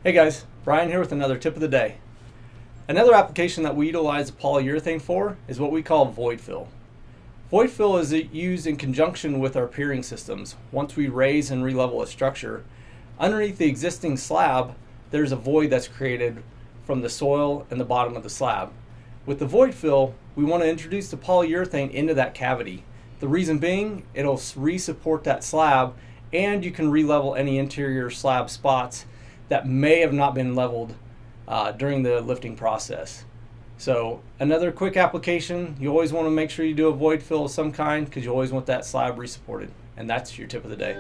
Hey guys, Brian here with another tip of the day. Another application that we utilize polyurethane for is what we call void fill. Void fill is used in conjunction with our piering systems. Once we raise and re-level a structure, underneath the existing slab, there's a void that's created from the soil and the bottom of the slab. With the void fill, we want to introduce the polyurethane into that cavity. The reason being, it'll re-support that slab and you can re-level any interior slab spots that may have not been leveled during the lifting process. So another quick application, you always want to make sure you do a void fill of some kind because you always want that slab re-supported. And that's your tip of the day.